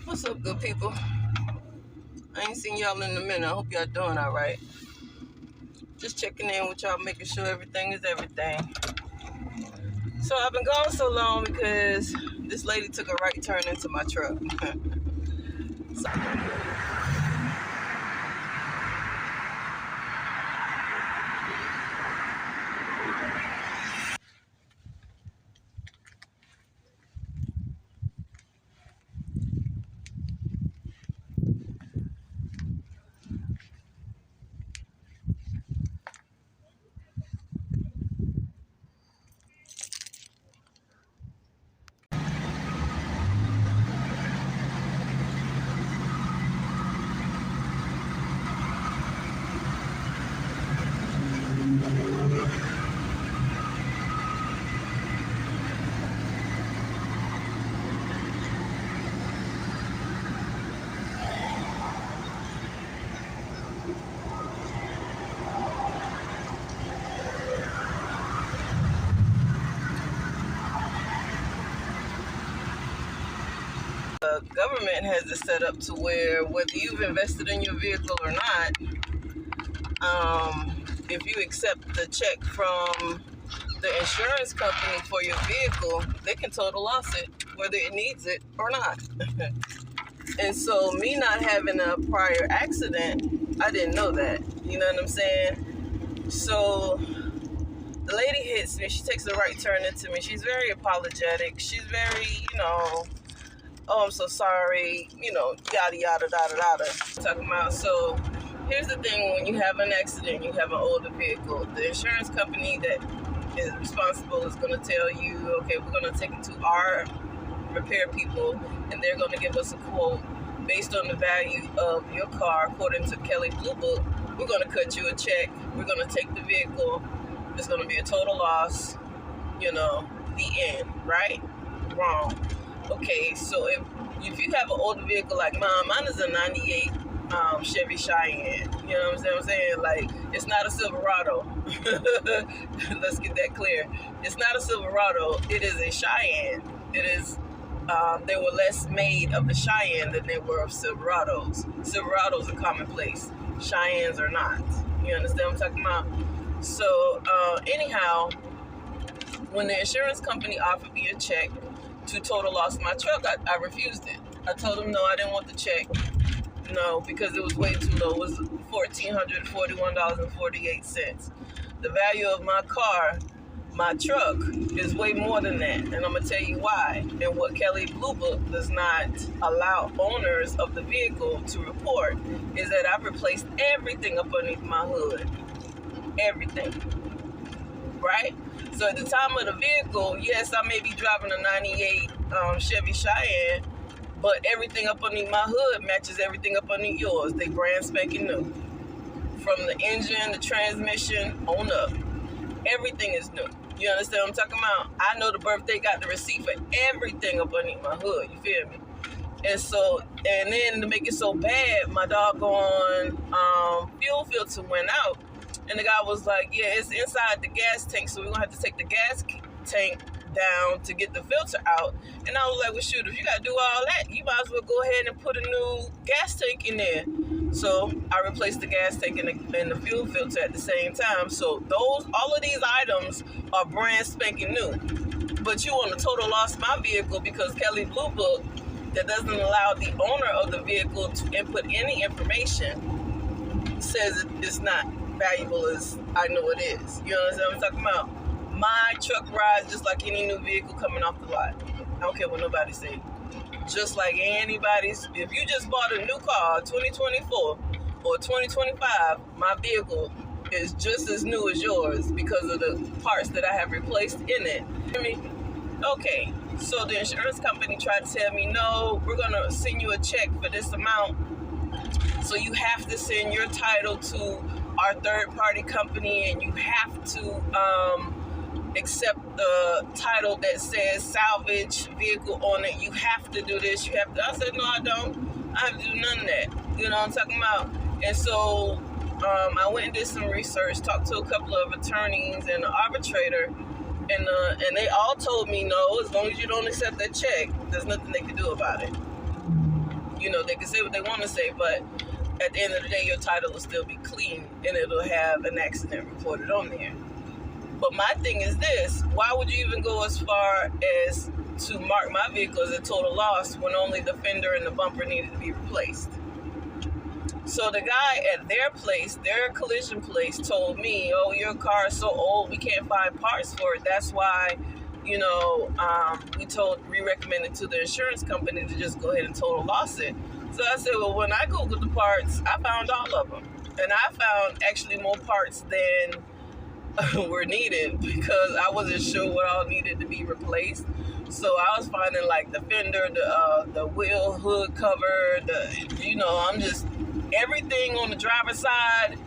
What's up, good people? I ain't seen y'all in a minute. I hope y'all doing all right. Just checking in with y'all, making sure everything is everything. So I've been gone so long because this lady took a right turn into my truck. So, the government has it set up to where whether you've invested in your vehicle or not, if you accept the check from the insurance company for your vehicle, they can total loss it, whether it needs it or not. And so me not having a prior accident, I didn't know that. You know what I'm saying? So the lady hits me. She takes a right turn into me. She's very apologetic. She's very, oh, I'm so sorry, yada, yada, yada, yada. Talking about, so here's the thing. When you have an accident, you have an older vehicle, the insurance company that is responsible is going to tell you, okay, we're going to take it to our repair people, and they're going to give us a quote based on the value of your car. According to Kelley Blue Book, we're going to cut you a check. We're going to take the vehicle. It's going to be a total loss, the end, right? Wrong. Okay, so if you have an older vehicle like mine is a 98 Chevy Cheyenne. You know what I'm saying? Like, it's not a Silverado. Let's get that clear. It's not a Silverado. It is a Cheyenne. It is, they were less made of the Cheyenne than they were of Silverados. Silverados are commonplace. Cheyennes are not. You understand what I'm talking about? So, anyhow, when the insurance company offered me a check to total loss my truck, I refused it. I told them no, I didn't want the check. No, because it was way too low. It was $1,441.48. The value of my car, my truck, is way more than that. And I'm going to tell you why. And what Kelley Blue Book does not allow owners of the vehicle to report is that I've replaced everything up underneath my hood. Everything. Right? So at the time of the vehicle, yes, I may be driving a 98 Chevy Cheyenne, but everything up underneath my hood matches everything up underneath yours. They brand spanking new. From the engine, the transmission, on up. Everything is new. You understand what I'm talking about? I know the birthday got the receipt for everything up underneath my hood. You feel me? And so, and then to make it so bad, my doggone fuel filter went out. And the guy was like, yeah, it's inside the gas tank, so we're going to have to take the gas tank down to get the filter out. And I was like, well, shoot, if you got to do all that, you might as well go ahead and put a new gas tank in there. So I replaced the gas tank and the fuel filter at the same time. So all of these items are brand spanking new. But you want to total loss my vehicle because Kelley Blue Book, that doesn't allow the owner of the vehicle to input any information, says it's not valuable as I know it is. You know what I'm talking about? My truck rides just like any new vehicle coming off the lot. I don't care what nobody say. Just like anybody's. If you just bought a new car, 2024 or 2025, my vehicle is just as new as yours because of the parts that I have replaced in it. Okay, so the insurance company tried to tell me, no, we're going to send you a check for this amount. So you have to send your title to our third-party company, and you have to accept the title that says salvage vehicle on it. You have to do this. You have to. I said, no, I don't. I have to do none of that. You know what I'm talking about? And so I went and did some research, talked to a couple of attorneys and an arbitrator, and they all told me, no, as long as you don't accept that check, there's nothing they can do about it. You know, they can say what they want to say, but at the end of the day, your title will still be clean and it'll have an accident reported on there. But my thing is this: why would you even go as far as to mark my vehicle as a total loss when only the fender and the bumper needed to be replaced? So the guy at their place, their collision place, told me, "Oh, your car is so old, we can't find parts for it. That's why, you know, we recommended to the insurance company to just go ahead and total loss it." So I said, well, when I Googled the parts, I found all of them. And I found actually more parts than were needed because I wasn't sure what all needed to be replaced. So I was finding like the fender, the wheel hood cover, everything on the driver's side,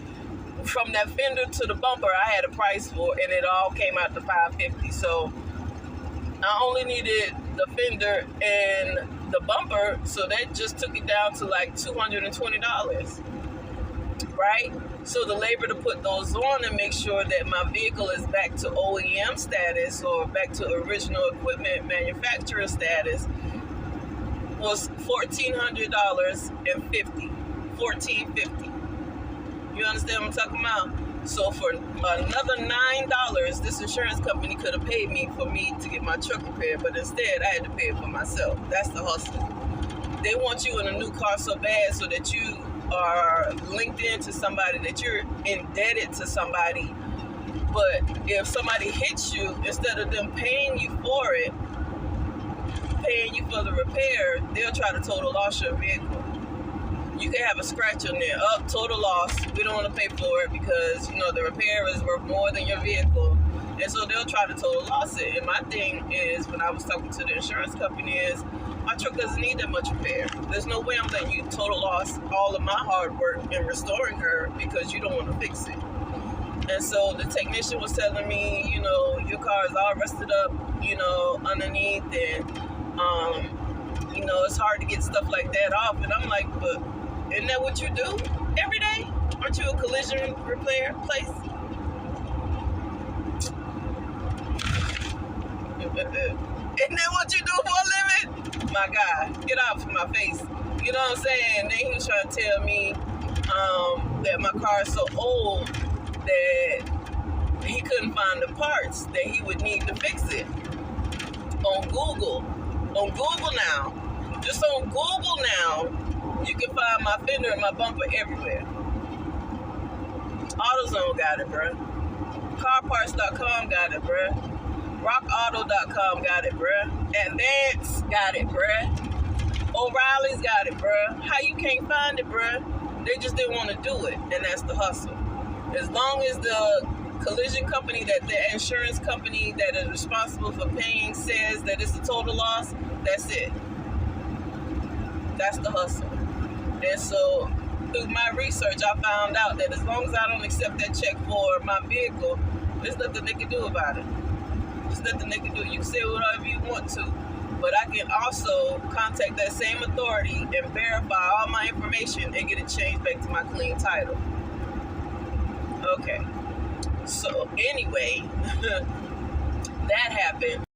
from that fender to the bumper, I had a price for, and it all came out to $550. So I only needed the fender and the bumper, so that just took it down to like $220, right? So the labor to put those on and make sure that my vehicle is back to OEM status or back to original equipment manufacturer status was $1,400.50. $1,450. You understand what I'm talking about? So for another $9, this insurance company could have paid me for me to get my truck repaired, but instead I had to pay it for myself. That's the hustle. They want you in a new car so bad so that you are linked into somebody, that you're indebted to somebody. But if somebody hits you, instead of them paying you for it, paying you for the repair, they'll try to total loss your vehicle. You can have a scratch on there, total loss. We don't want to pay for it because, you know, the repair is worth more than your vehicle. And so they'll try to total loss it. And my thing is, when I was talking to the insurance company, is my truck doesn't need that much repair. There's no way I'm letting you total loss all of my hard work in restoring her because you don't want to fix it. And so the technician was telling me, you know, your car is all rusted up, you know, underneath, and, you know, it's hard to get stuff like that off. And I'm like, but isn't that what you do every day? Aren't you a collision repair place? Isn't that what you do for a living? My God, get out from my face. You know what I'm saying? Then he was trying to tell me that my car is so old that he couldn't find the parts that he would need to fix it. On Google now, just on Google now, you can find my fender and my bumper everywhere. AutoZone got it, bruh. CarParts.com got it, bruh. RockAuto.com got it, bruh. Advance got it, bruh. O'Reilly's got it, bruh. How you can't find it, bruh? They just didn't want to do it, and that's the hustle. As long as the collision company, that the insurance company that is responsible for paying says that it's a total loss, that's it. That's the hustle. And so through my research, I found out that as long as I don't accept that check for my vehicle, there's nothing they can do about it. There's nothing they can do. You can say whatever you want to, but I can also contact that same authority and verify all my information and get it changed back to my clean title. Okay. So anyway, that happened.